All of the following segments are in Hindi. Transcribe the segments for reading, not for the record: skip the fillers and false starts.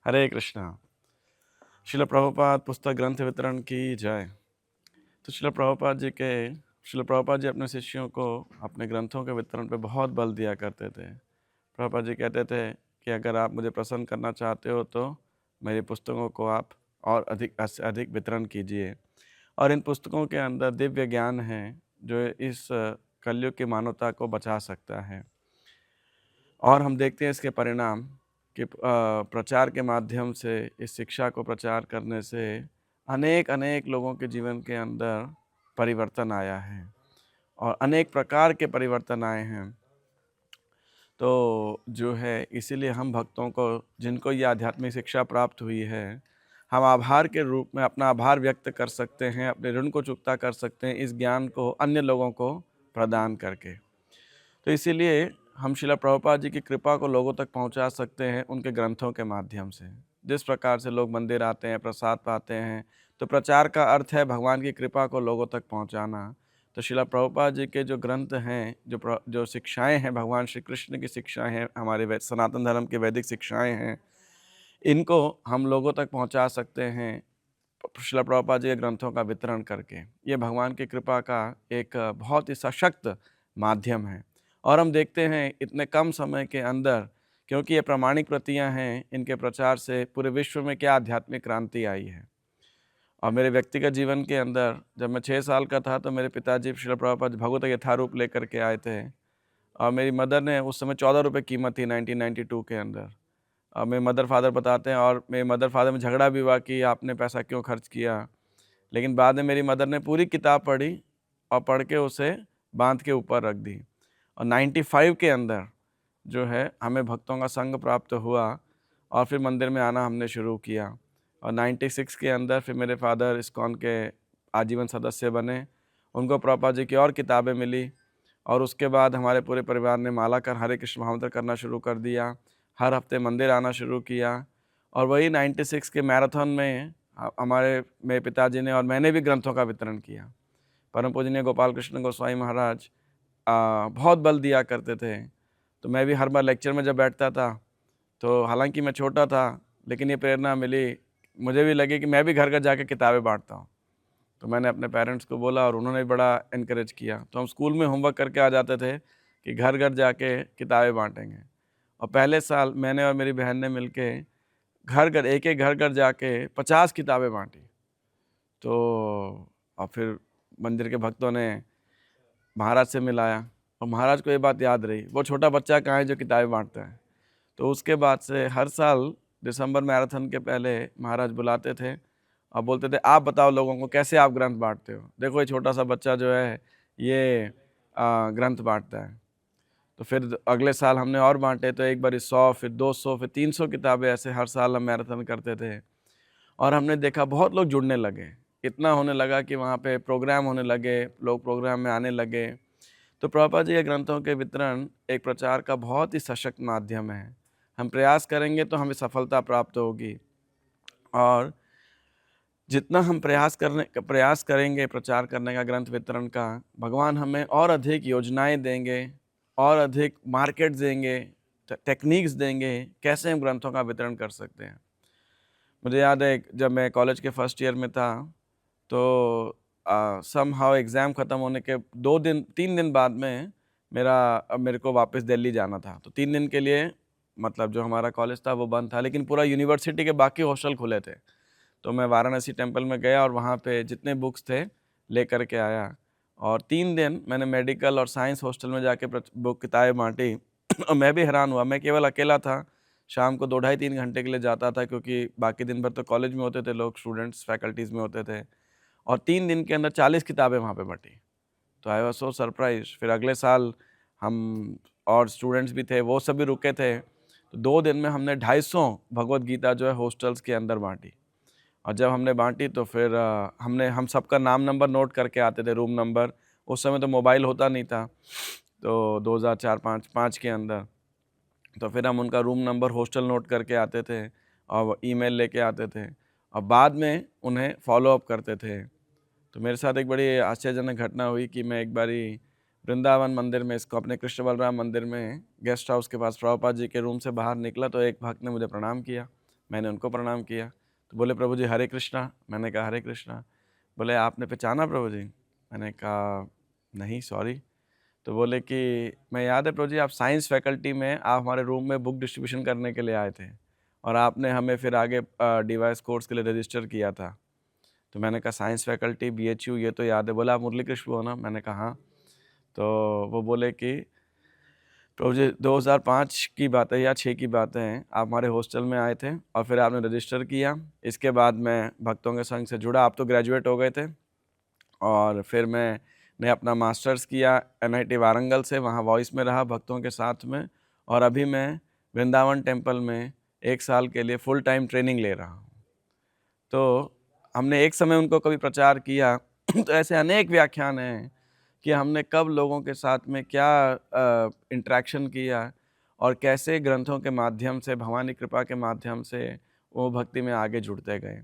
हरे कृष्णा। शिला प्रभुपाद पुस्तक ग्रंथ वितरण की जय। तो शिला प्रभुपाद जी अपने शिष्यों को अपने ग्रंथों के वितरण पे बहुत बल दिया करते थे। प्रभुपाद जी कहते थे कि अगर आप मुझे प्रसन्न करना चाहते हो तो मेरी पुस्तकों को आप और अधिक से अधिक वितरण कीजिए। और इन पुस्तकों के अंदर दिव्य ज्ञान है जो इस कलयुग की मानवता को बचा सकता है। और हम देखते हैं इसके परिणाम कि प्रचार के माध्यम से इस शिक्षा को प्रचार करने से अनेक अनेक लोगों के जीवन के अंदर परिवर्तन आया है और अनेक प्रकार के परिवर्तन आए हैं। तो जो है इसीलिए हम भक्तों को जिनको ये आध्यात्मिक शिक्षा प्राप्त हुई है, हम आभार के रूप में अपना आभार व्यक्त कर सकते हैं, अपने ऋण को चुकता कर सकते हैं इस ज्ञान को अन्य लोगों को प्रदान करके। तो इसीलिए हम शिला प्रभुपाद जी की कृपा को लोगों तक पहुंचा सकते हैं उनके ग्रंथों के माध्यम से। जिस प्रकार से लोग मंदिर आते हैं, प्रसाद पाते हैं, तो प्रचार का अर्थ है भगवान की कृपा को लोगों तक पहुंचाना। तो शिला प्रभुपाद जी के जो ग्रंथ हैं, जो शिक्षाएं हैं, भगवान श्री कृष्ण की शिक्षाएं हैं, हमारे सनातन धर्म की वैदिक शिक्षाएं हैं, इनको हम लोगों तक पहुंचा सकते हैं शिला प्रभुपाद जी के ग्रंथों का वितरण करके। ये भगवान की कृपा का एक बहुत ही सशक्त माध्यम है। और हम देखते हैं इतने कम समय के अंदर, क्योंकि ये प्रामाणिक प्रतियां हैं, इनके प्रचार से पूरे विश्व में क्या आध्यात्मिक क्रांति आई है। और मेरे व्यक्तिगत जीवन के अंदर जब मैं 6 साल का था तो मेरे पिताजी शिला प्रभुपाद भगवत यथारूप लेकर के आए थे। और मेरी मदर ने, उस समय 14 रुपये कीमत थी 1992 के अंदर। मेरे मदर फादर बताते हैं, और मेरे मदर फादर में झगड़ा भी हुआ कि आपने पैसा क्यों खर्च किया। लेकिन बाद में मेरी मदर ने पूरी किताब पढ़ी और पढ़ के उसे बांध के ऊपर रख दी। और 95 के अंदर जो है हमें भक्तों का संग प्राप्त हुआ और फिर मंदिर में आना हमने शुरू किया। और 96 के अंदर फिर मेरे फादर इस्कॉन के आजीवन सदस्य बने। उनको प्रभुपाद जी की और किताबें मिली और उसके बाद हमारे पूरे परिवार ने माला कर हरे कृष्ण महामंत्र करना शुरू कर दिया। हर हफ्ते मंदिर आना शुरू किया। और वही 96 के मैराथन में हमारे मेरे पिताजी ने और मैंने भी ग्रंथों का वितरण किया। परम पूजनीय गोपाल कृष्ण गोस्वामी महाराज बहुत बल दिया करते थे। तो मैं भी हर बार लेक्चर में जब बैठता था, तो हालांकि मैं छोटा था, लेकिन ये प्रेरणा मिली, मुझे भी लगी कि मैं भी घर घर जाके किताबें बांटता हूँ। तो मैंने अपने पेरेंट्स को बोला और उन्होंने भी बड़ा इनकरेज किया। तो हम स्कूल में होमवर्क करके आ जाते थे कि घर घर जाके किताबें बांटेंगे। और पहले साल मैंने और मेरी बहन ने मिलके घर घर, एक एक घर घर जाके 50 किताबें बांटी। तो और फिर मंदिर के भक्तों ने महाराज से मिलाया और महाराज को ये बात याद रही, वो छोटा बच्चा कहाँ है जो किताबें बांटता है। तो उसके बाद से हर साल दिसंबर मैराथन के पहले महाराज बुलाते थे और बोलते थे, आप बताओ लोगों को कैसे आप ग्रंथ बांटते हो, देखो ये छोटा सा बच्चा जो है ये ग्रंथ बांटता है। तो फिर अगले साल हमने और बांटे, तो एक बार 100, फिर 200, फिर 300 किताबें, ऐसे हर साल हम मैराथन करते थे। और हमने देखा बहुत लोग जुड़ने लगे, इतना होने लगा कि वहाँ पे प्रोग्राम होने लगे, लोग प्रोग्राम में आने लगे। तो प्रभुपाद जी के ग्रंथों के वितरण एक प्रचार का बहुत ही सशक्त माध्यम है। हम प्रयास करेंगे तो हमें सफलता प्राप्त होगी। और जितना हम प्रयास करेंगे प्रचार करने का, ग्रंथ वितरण का, भगवान हमें और अधिक योजनाएं देंगे, और अधिक मार्केट देंगे, टेक्निक्स देंगे, कैसे हम ग्रंथों का वितरण कर सकते हैं। मुझे याद है जब मैं कॉलेज के फर्स्ट ईयर में था, तो समहाउ एग्ज़ाम ख़त्म होने के 3 दिन बाद में मेरे को वापस दिल्ली जाना था। तो 3 दिन के लिए मतलब जो हमारा कॉलेज था वो बंद था, लेकिन पूरा यूनिवर्सिटी के बाकी हॉस्टल खुले थे। तो मैं वाराणसी टेम्पल में गया और वहाँ पे जितने बुक्स थे लेकर के आया। और 3 दिन मैंने मेडिकल और साइंस हॉस्टल में जाके बुक किताबें बाँटी। और मैं भी हैरान हुआ, मैं केवल अकेला था। शाम को 2 ढाई 3 घंटे के लिए जाता था, क्योंकि बाकी दिन भर तो कॉलेज में होते थे लोग, स्टूडेंट्स फैकल्टीज़ में होते थे। और 3 दिन के अंदर 40 किताबें वहाँ पे बँटी। तो आई वाज़ सो सरप्राइज़्ड। फिर अगले साल हम और स्टूडेंट्स भी थे, वो सब भी रुके थे। तो 2 दिन में हमने 250 भगवत गीता जो है हॉस्टल्स के अंदर बाँटी। और जब हमने बाँटी तो फिर हम सबका नाम नंबर नोट करके आते थे, रूम नंबर। उस समय तो मोबाइल होता नहीं था, तो 2004-5 के अंदर। तो फिर हम उनका रूम नंबर, हॉस्टल नोट करके आते थे और ईमेल लेके आते थे और बाद में उन्हें फॉलो अप करते थे। तो मेरे साथ एक बड़ी आश्चर्यजनक घटना हुई कि मैं एक बारी वृंदावन मंदिर में, इसको अपने कृष्ण बलराम मंदिर में गेस्ट हाउस के पास प्रभुपाद जी के रूम से बाहर निकला, तो एक भक्त ने मुझे प्रणाम किया। मैंने उनको प्रणाम किया। तो बोले प्रभु जी हरे कृष्णा। मैंने कहा हरे कृष्णा। बोले आपने पहचाना प्रभु जी? मैंने कहा नहीं सॉरी। तो बोले कि मैं याद है प्रभु जी आप साइंस फैकल्टी में आप हमारे रूम में बुक डिस्ट्रीब्यूशन करने के लिए आए थे और आपने हमें फिर आगे डिवाइस कोर्स के लिए रजिस्टर किया था। तो मैंने कहा साइंस फैकल्टी BHU ये तो याद है। बोला आप मुरली कृष्ण हो ना? मैंने कहा हाँ। तो वो बोले कि प्रभु जी 2005 की बात है या 6 की बातें हैं, आप हमारे हॉस्टल में आए थे और फिर आपने रजिस्टर किया। इसके बाद मैं भक्तों के संघ से जुड़ा। आप तो ग्रेजुएट हो गए थे और फिर मैंने अपना मास्टर्स किया NIT वारंगल से, वहाँ वॉइस में रहा भक्तों के साथ में। और अभी मैं वृंदावन टेम्पल में 1 साल के लिए फुल टाइम ट्रेनिंग ले रहा हूँ। तो हमने एक समय उनको कभी प्रचार किया तो ऐसे अनेक व्याख्यान हैं कि हमने कब लोगों के साथ में क्या इंटरेक्शन किया और कैसे ग्रंथों के माध्यम से, भगवान की कृपा के माध्यम से वो भक्ति में आगे जुड़ते गए।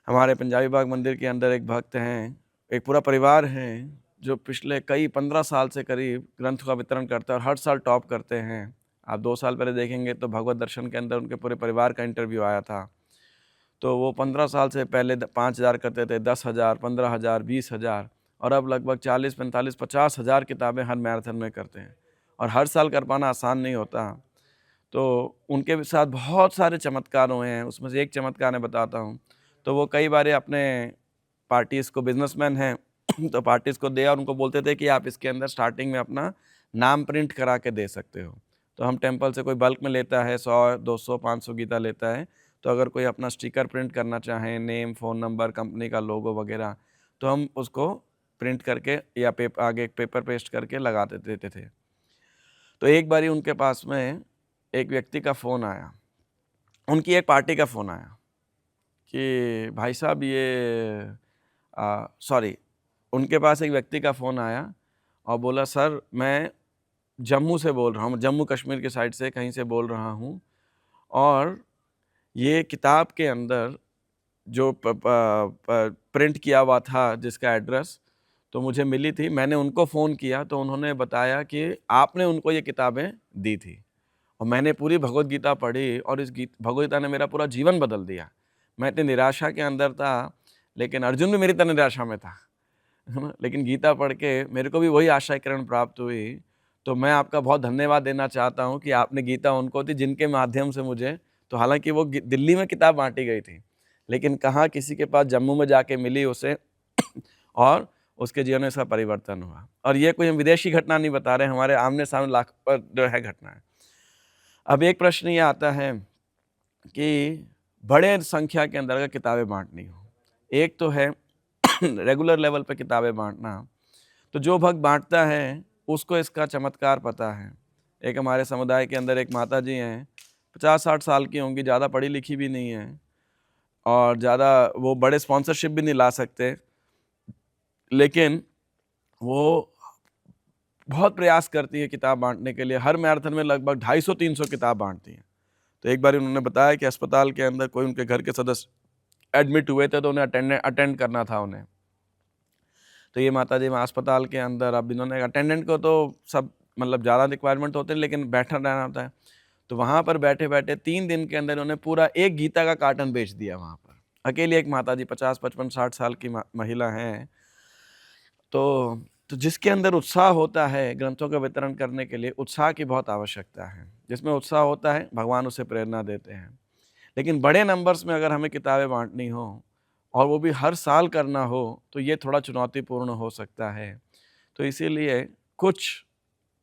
हमारे पंजाबी बाग मंदिर के अंदर एक भक्त हैं, एक पूरा परिवार हैं जो पिछले कई 15 साल से करीब ग्रंथ का वितरण करते हैं और हर साल टॉप करते हैं। आप 2 साल पहले देखेंगे तो भगवत दर्शन के अंदर उनके पूरे परिवार का इंटरव्यू आया था। तो वो 15 साल से पहले 5,000 करते थे, 10,000, 15,000, 20,000 और अब लगभग 40, 45, 50,000 किताबें हर मैराथन में करते हैं और हर साल कर पाना आसान नहीं होता। तो उनके साथ बहुत सारे चमत्कार हुए हैं, उसमें से एक चमत्कार मैं बताता हूँ। तो वो कई बार अपने पार्टीज़ को, बिजनेसमैन हैं तो पार्टीज़ को दे और उनको बोलते थे कि आप इसके अंदर स्टार्टिंग में अपना नाम प्रिंट करा के दे सकते हो। तो हम टेम्पल से कोई बल्क में लेता है 100, 200, 500 गीता लेता है, तो अगर कोई अपना स्टिकर प्रिंट करना चाहे, नेम, फ़ोन नंबर, कंपनी का लोगो वगैरह, तो हम उसको प्रिंट करके या आगे एक पेपर पेस्ट करके लगा देते थे। तो एक बारी उनके पास में एक व्यक्ति का फ़ोन आया, उनकी एक पार्टी का फ़ोन आया कि भाई साहब ये सॉरी, उनके पास एक व्यक्ति का फ़ोन आया और बोला सर मैं जम्मू से बोल रहा हूँ, जम्मू कश्मीर की साइड से कहीं से बोल रहा हूँ और ये किताब के अंदर जो प्रिंट किया हुआ था जिसका एड्रेस तो मुझे मिली थी। मैंने उनको फ़ोन किया तो उन्होंने बताया कि आपने उनको ये किताबें दी थी और मैंने पूरी भगवद गीता पढ़ी और इस भगवद गीता ने मेरा पूरा जीवन बदल दिया। मैं इतनी निराशा के अंदर था, लेकिन अर्जुन भी मेरी तरह निराशा में था, है ना? लेकिन गीता पढ़ के मेरे को भी वही आशा किरण प्राप्त हुई। तो मैं आपका बहुत धन्यवाद देना चाहता हूँ कि आपने गीता उनको दी जिनके माध्यम से मुझे, तो हालाँकि वो दिल्ली में किताब बाँटी गई थी, लेकिन कहाँ किसी के पास जम्मू में जाके मिली उसे और उसके जीवन में इसका परिवर्तन हुआ। और ये कोई हम विदेशी घटना नहीं बता रहे हैं, हमारे आमने-सामने लाख पर जो है घटना है। अब एक प्रश्न ये आता है कि बड़े संख्या के अंदर अगर किताबें बाँटनी हो, एक तो है रेगुलर लेवल पे किताबें बाँटना, तो जो भक्त बाँटता है उसको इसका चमत्कार पता है। एक हमारे समुदाय के अंदर एक माताजी हैं, 50-60 साल की होंगी, ज़्यादा पढ़ी-लिखी भी नहीं हैं और ज़्यादा वो बड़े स्पॉन्सरशिप भी नहीं ला सकते, लेकिन वो बहुत प्रयास करती हैं किताब बाँटने के लिए। हर मैराथन में लगभग 250-300 किताब बाँटती हैं। तो एक बार उन्होंने बताया कि अस्पताल के अंदर कोई उनके घर के सदस्य एडमिट हुए थे तो उन्हें अटेंड करना था उन्हें। तो ये माताजी वहाँ अस्पताल के अंदर, अब इन्होंने अटेंडेंट को तो सब मतलब ज़्यादा रिक्वायरमेंट होते हैं लेकिन बैठा रहना होता है। तो वहाँ पर बैठे-बैठे 3 दिन के अंदर उन्होंने पूरा एक गीता का कार्टन बेच दिया वहाँ पर। अकेली एक माताजी 50, 55, 60 साल की महिला हैं। तो जिसके अंदर उत्साह होता है ग्रंथों का वितरण करने के लिए, उत्साह की बहुत आवश्यकता है। जिसमें उत्साह होता है भगवान उसे प्रेरणा देते हैं। लेकिन बड़े नंबर्स में अगर हमें किताबें बाँटनी हो और वो भी हर साल करना हो, तो ये थोड़ा चुनौतीपूर्ण हो सकता है। तो इसीलिए कुछ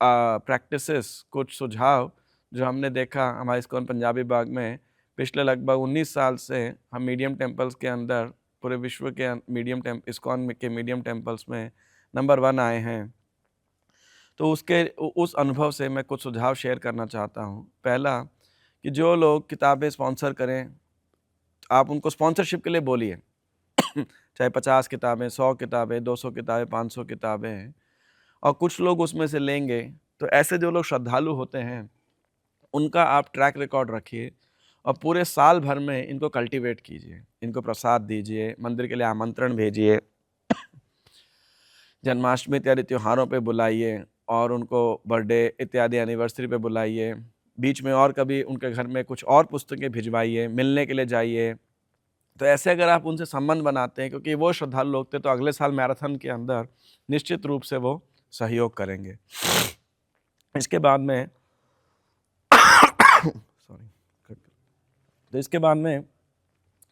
प्रैक्टिसेस, कुछ सुझाव जो हमने देखा हमारे इस्कॉन पंजाबी बाग में, पिछले लगभग 19 साल से हम मीडियम टेम्पल्स के अंदर पूरे विश्व के मीडियम इस्कॉन के मीडियम टेम्पल्स में नंबर 1 आए हैं। तो उस अनुभव से मैं कुछ सुझाव शेयर करना चाहता हूँ। पहला, कि जो लोग किताबें स्पॉन्सर करें, आप उनको स्पॉन्सरशिप के लिए बोलिए। चाहे 50 किताबें, 100 किताबें, 200 किताबें, 500 किताबें, और कुछ लोग उसमें से लेंगे। तो ऐसे जो लोग श्रद्धालु होते हैं, उनका आप ट्रैक रिकॉर्ड रखिए और पूरे साल भर में इनको कल्टीवेट कीजिए, इनको प्रसाद दीजिए, मंदिर के लिए आमंत्रण भेजिए, जन्माष्टमी इत्यादि त्योहारों पे बुलाइए और उनको बर्थडे इत्यादि एनिवर्सरी पे बुलाइए, बीच में और कभी उनके घर में कुछ और पुस्तकें भिजवाइए, मिलने के लिए जाइए। तो ऐसे अगर आप उनसे संबंध बनाते हैं, क्योंकि वो श्रद्धालु लोग थे, तो अगले साल मैराथन के अंदर निश्चित रूप से वो सहयोग करेंगे। इसके बाद में सॉरी, तो इसके बाद में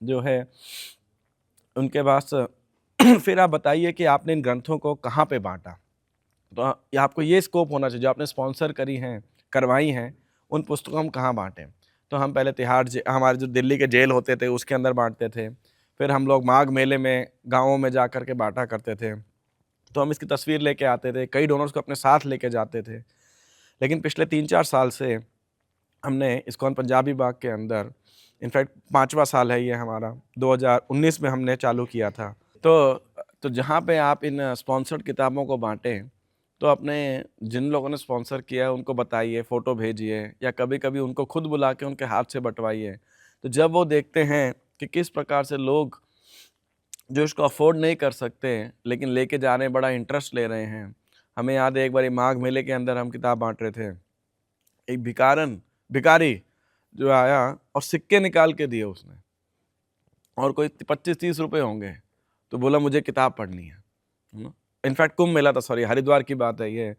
जो है उनके पास फिर आप बताइए कि आपने इन ग्रंथों को कहाँ पे बाँटा? तो ये आपको ये स्कोप होना चाहिए, जो आपने स्पॉन्सर करी हैं, करवाई हैं, उन पुस्तकों हम कहाँ बाँटें? तो हम पहले हमारे जो दिल्ली के जेल होते थे उसके अंदर बाँटते थे। फिर हम लोग माघ मेले में गाँवों में जा कर के बाँटा करते थे। तो हम इसकी तस्वीर लेके आते थे, कई डोनर्स को अपने साथ लेके जाते थे। लेकिन पिछले 3-4 साल से हमने इस्कॉन पंजाबी बाग के अंदर, इनफैक्ट 5वां साल है ये हमारा, 2019 में हमने चालू किया था। तो जहाँ पे आप इन स्पॉन्सर्ड किताबों को बाँटें, तो अपने जिन लोगों ने स्पॉन्सर किया है उनको बताइए, फ़ोटो भेजिए, या कभी-कभी उनको खुद बुला के उनके हाथ से बँटवाइए। तो जब वो देखते हैं कि किस प्रकार से लोग जो इसको अफ़ोर्ड नहीं कर सकते, लेकिन लेके जा रहे हैं, बड़ा इंटरेस्ट ले रहे हैं। हमें याद है एक बारी माघ मेले के अंदर हम किताब बाँट रहे थे। एक भिखारी जो आया और सिक्के निकाल के दिए उसने, और कोई 25-30 रुपए होंगे, तो बोला मुझे किताब पढ़नी है ना? इनफैक्ट कुंभ मेला था, सॉरी हरिद्वार की बात है ये।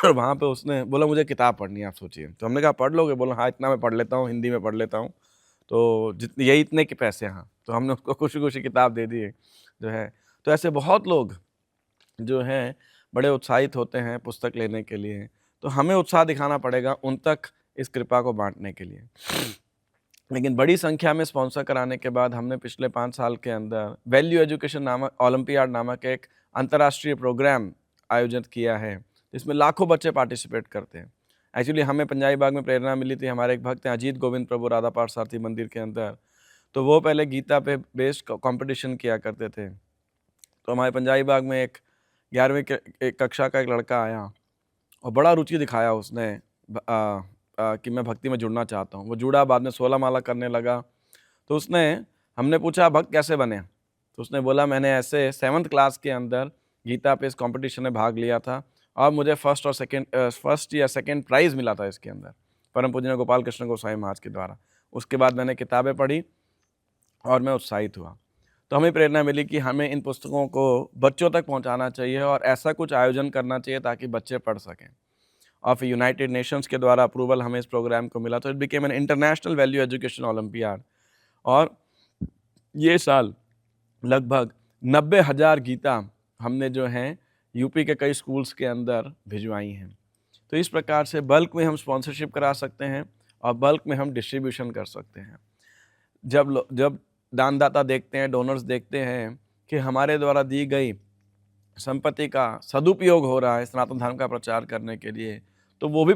वहाँ पे उसने बोला मुझे किताब पढ़नी है, आप सोचिए। तो हमने कहा पढ़ लोगे? बोला हाँ, इतना मैं पढ़ लेता हूँ, हिंदी में पढ़ लेता हूँ। तो जितने यही इतने के पैसे, हाँ। तो हमने उसको खुशी-खुशी किताब दे दी जो है। तो ऐसे बहुत लोग जो हैं बड़े उत्साहित होते हैं पुस्तक लेने के लिए। तो हमें उत्साह दिखाना पड़ेगा उन तक इस कृपा को बाँटने के लिए। लेकिन बड़ी संख्या में स्पॉन्सर कराने के बाद हमने पिछले 5 साल के अंदर वैल्यू एजुकेशन नामक ओलंपियाड नामक एक अंतर्राष्ट्रीय प्रोग्राम आयोजित किया है, जिसमें लाखों बच्चे पार्टिसिपेट करते हैं। एक्चुअली हमें पंजाबी बाग में प्रेरणा मिली थी, हमारे एक भक्त हैं अजीत गोविंद प्रभु राधा पाठ सारथी मंदिर के अंदर। तो वो पहले गीता पे बेस्ड कॉम्पिटिशन किया करते थे। तो हमारे पंजाबी बाग में एक 11वीं एक कक्षा का एक लड़का आया और बड़ा रुचि दिखाया उसने कि मैं भक्ति में जुड़ना चाहता हूँ। वो जुड़ा, बाद में 16 माला करने लगा। तो हमने पूछा भक्त कैसे बने? तो उसने बोला मैंने ऐसे 7th क्लास के अंदर गीता पे इस कॉम्पिटिशन में भाग लिया था और मुझे फर्स्ट या सेकंड प्राइज़ मिला था इसके अंदर, परम पूज्य गोपाल कृष्ण गोसाई महाराज के द्वारा। उसके बाद मैंने किताबें पढ़ी और मैं उत्साहित हुआ। तो हमें प्रेरणा मिली कि हमें इन पुस्तकों को बच्चों तक पहुंचाना चाहिए और ऐसा कुछ आयोजन करना चाहिए ताकि बच्चे पढ़ सकें। और फिर यूनाइटेड नेशंस के द्वारा अप्रूवल हमें इस प्रोग्राम को मिला, तो it became an international value education olympiad. और ये साल लगभग 90,000 गीता हमने जो हैं यूपी के कई स्कूल्स के अंदर भिजवाई हैं। तो इस प्रकार से बल्क में हम स्पॉन्सरशिप करा सकते हैं और बल्क में हम डिस्ट्रीब्यूशन कर सकते हैं। जब दानदाता देखते हैं, डोनर्स देखते हैं कि हमारे द्वारा दी गई संपत्ति का सदुपयोग हो रहा है सनातन धर्म का प्रचार करने के लिए, तो वो भी